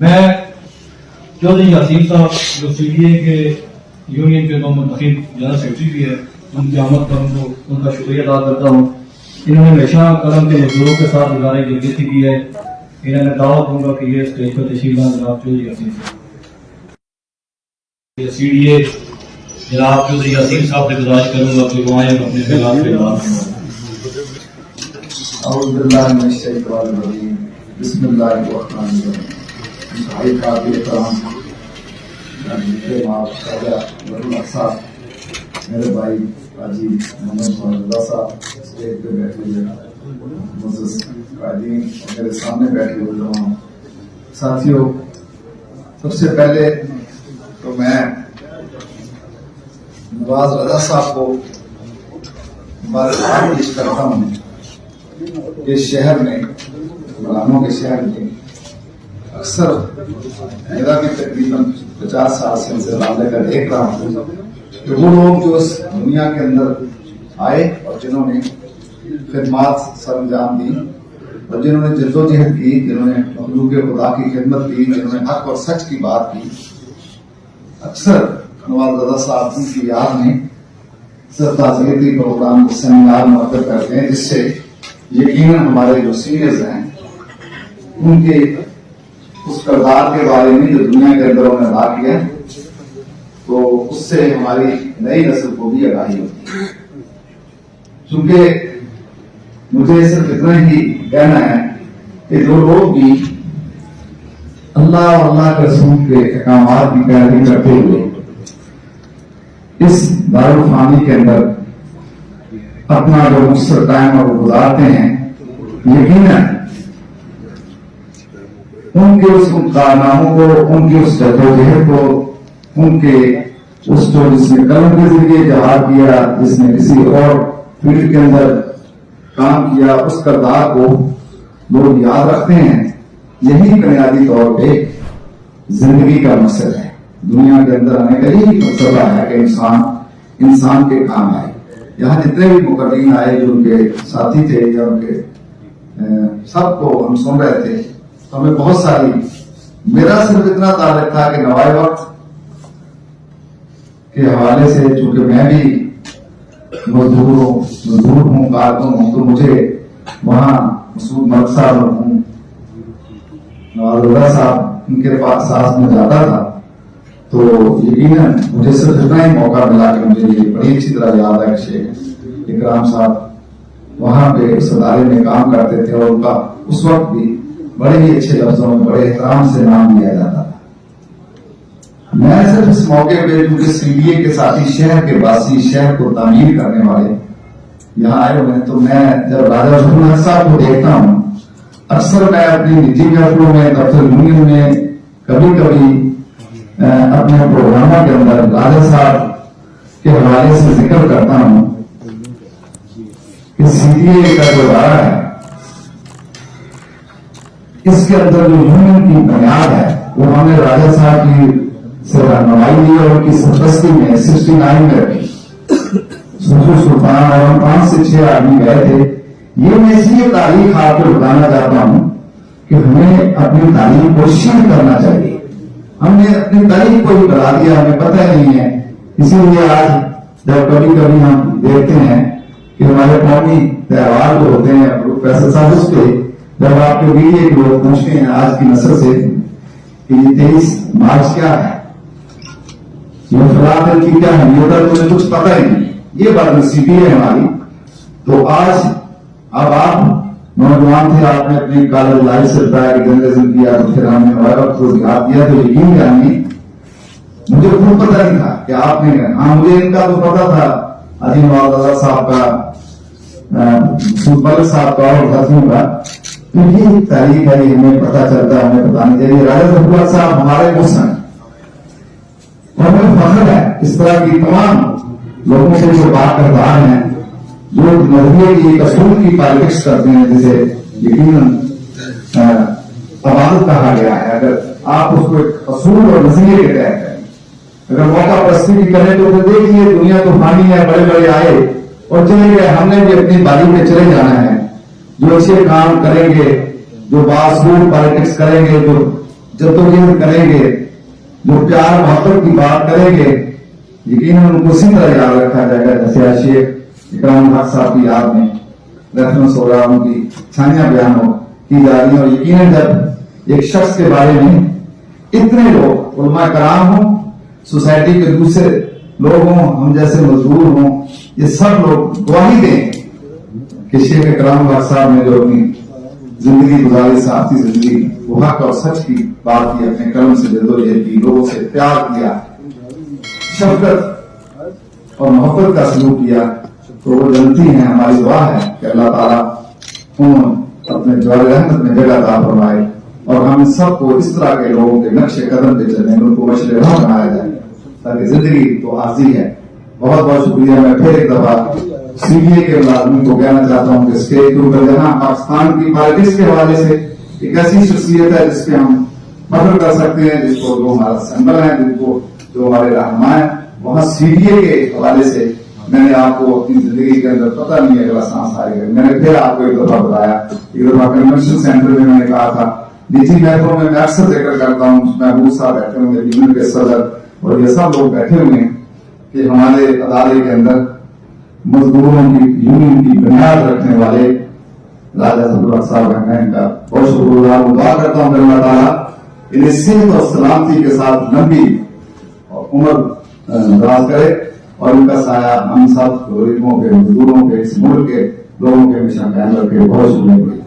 मैं चौधरी यासीन साहब जो CDA के यूनियन के मुंतखब जनरल सेक्रेटरी भी है, उनकी आमद पर उनका शुक्रिया अदा करता हूँ। इन्होंने हमेशा कलम के मजदूरों के साथ गुजारे जल्दी की है। इन्होंने दावा दूंगा कि ये स्टेज पर तशरीफ लाएं जनाब चौधरी यासीन साहब। CDA जनाब चौधरी यासीन साहब से गुजारिश करूंगा कि वो आए अपने खिलाफ पे बात करें। भाई काबिल एहतराम मेरे भाई हाजी मोहम्मद साहब स्टेज पे बैठे हुए मेरे सामने बैठे हुए तमाम साथियों, सबसे पहले तो मैं नवाज रजा साहब को मुबारकबाद पेश करता हूँ। इस शहर में, गुलामों के शहर में, अक्सर मेरा भी तकरीबन 50 साल से उनसे वाले का देख रहा हूँ कि वो लोग जो इस दुनिया के अंदर आए और जिन्होंने खिदमत सरंजाम दी और जिन्होंने जद्दोजहद की, जिन्होंने मखलूक खुदा की खिदमत की, जिन्होंने हक और सच की बात की, अक्सर नवाज रजा साहब की याद में ताज़ियती प्रोग्राम सेमिनार मुनक़्क़िद करते हैं, जिससे यकीनन हमारे जो सीनियर्स हैं उनके उस किरदार के बारे में जो दुनिया के अंदर उन्होंने अदा किया, तो उससे हमारी नई नस्ल को भी आगाही होती है। क्योंकि मुझे सिर्फ इतना ही कहना है कि जो लोग भी अल्लाह और अल्लाह के रसूल के अहकामात की पैरवी करते हुए इस दारुल फानी के अंदर अपना जो मुख्तर टाइम और गुजारते हैं, यकीनन उनके उस कारनामों को, उनकी उस जद्दोजहद को, उनके उस जो जिसने कलम के जरिए जहाद किया, जिसने किसी और फील्ड के अंदर काम किया, उस किरदार को लोग याद रखते हैं। यही बुनियादी तौर पे जिंदगी का मकसद है। दुनिया के अंदर आने का यही मकसद है कि इंसान के काम आए। यहाँ जितने भी मुकर्रीन आए, जो उनके साथी थे या उनके सबको हम सुन रहे थे, तो हमें बहुत सारी, मेरा सिर्फ इतना ताल्लुक था कि नवाए वक्त के हवाले से, चूंकि मैं भी मजदूर हूँ, कारकुन हूँ, तो मुझे वहाँ मसूद मलिक साहब हूँ, नवाज रजा साहब, उनके पास साथ में जाता था, तो यकीनन मुझे सिर्फ इतना ही मौका मिला कि मुझे ये बड़ी अच्छी तरह याद है कि शेख इकराम साहब वहां पे उस अदारे में काम करते थे और उनका उस वक्त भी बड़े ही अच्छे लफ्जों में, बड़े एहतराम से नाम लिया जाता था। मैं सिर्फ इस मौके पे, क्योंकि CDA के साथी, शहर के वासी, शहर को तामीर करने वाले यहाँ आए हुए हैं, तो मैं जब राजा रसूल साहब को देखता हूँ, अक्सर मैं अपनी निजी महफिलों में, दफ्तर यूनियन में, कभी कभी अपने प्रोग्रामों के अंदर राजा साहब के हवाले से जिक्र करता हूँ कि CDA का जो दायरा है, इसके अंदर जो यूनियन की बुनियाद है, वो हमने राजा साहब की से रहनुमाई दी और उनकी सरपरस्ती में 69 में रखी। सुल्तान और हम 5 से 6 आदमी गए थे। ये मैं इसलिए तारीख आपको बताना चाहता हूं कि हमें अपनी तारीख को शेयर करना चाहिए। हमने अपनी तारीख को ही बता दिया, हमें पता नहीं है। इसीलिए आज जब कभी कभी हम देखते हैं कि हमारे कौमी त्योहार जो होते हैं, प्रोफेसर साहब, उस पे जब आपके मीडिया के लोग पूछते हैं आज की नस्ल से कि 23 मार्च क्या है, ये फलाह की क्या है, ये तो मुझे कुछ पता ही नहीं, ये बदनसीबी है हमारी। तो आज अब आप नौजवान थे, आपने अपनी कॉलेज लाइफ से जर्नलिज्म किया, तो फिर हमने हमारे वक्त रोजगार दिया, तो यकीन जानिए मुझे खुद पता नहीं था कि आपने, हाँ मुझे इनका तो पता था, अजीम नवाज साहब का, मलिक साहब का और साथियों का, तो ये तारीख है, हमें पता चलता है, हमें बतानी चाहिए। राजा रसूल साहब हमारे मुस्लिम और हमें फख्र है इस तरह की तमाम लोगों से जो बात करदार हैं, जो नजरिए की, असूल की पॉलिटिक्स करते हैं, जिसे यकीनन अबादत कहा गया है। अगर आप उसको एक असूल और नजरिए के तहत करें, अगर मौका परस्ती की करें, तो फिर देखिए दुनिया तो फानी है, बड़े बड़े आए और चले गए, हमने भी अपनी बारी में चले जाना है। जो अच्छे काम करेंगे, जो बासूल पॉलिटिक्स करेंगे, जो जद्दोजहद करेंगे, जो प्यार मोहब्बत की बात करेंगे, यकीनन उनको उसी तरह याद रखा जाएगा जैसे आज शेख इकराम हक साहब की याद में रेफरेंस हो रहा, उनकी छानियां बयान की जा रही है। और यकीनन जब एक शख्स के बारे में इतने लोग उलमा कराम हों, सोसाइटी के दूसरे लोग हों, हम जैसे मजदूर हों, ये सब लोग गवाही दें कि शेख इकराम हक साहब ने जो अपनी जिंदगी गुजारी, साथी जिंदगी, वो हक और सच की बात की, अपने कलम से जद्दोजहद की, लोगों से प्यार किया, शफकत और मोहब्बत का सलूक किया, तो वो जनती है। हमारी दुआ है कि अल्लाह ताला अपने जवाब रहमत में जगह अता फरमाए और हम सबको इस तरह के लोगों के नक्शे कदम पे चलने, उनको मशले राह बनाया जाए, ताकि जिंदगी तो आजी है। बहुत बहुत शुक्रिया। मैं फिर एक दफा सीबीआई के मुलाजिम को कहना चाहता हूँ कि स्टेज के ऊपर जहाँ पाकिस्तान की पॉलिटिक्स के हवाले से एक ऐसी शख्सियत है जिसपे हम फख्र कर सकते हैं, जिसको जो हमारा सिंबल है, जिनको जो हमारे रहनुमा है, वहां सीबीआई के हवाले से मैंने आपको अपनी जिंदगी के अंदर पता नहीं है अगला सांस आएगा। मैंने फिर आपको एक दफा बताया, एक दफा कन्वेंशन सेंटर में मैंने कहा था, निजी महफिलों में मैं अक्सर जिक्र करता हूँ, महबूब साहब बैठे हुए, यूनियन के सदर और ये सब लोग बैठे हुए हैं कि हमारे अदालत के अंदर मजदूरों की यूनियन की बुनियाद रखने वाले राजा अब्दुल हक साहब हैं। मैं इनका बहुत शुक्रगुजार हूँ। दुआ करता हूँ अल्लाह ताला इन्हें सेहत और सलामती के साथ लंबी उम्र दराज करे और उनका साया हम सब गरीबों के, मजदूरों के, इस मुल्क के लोगों के हमेशा कायम रखे। बहुत शुक्रिया।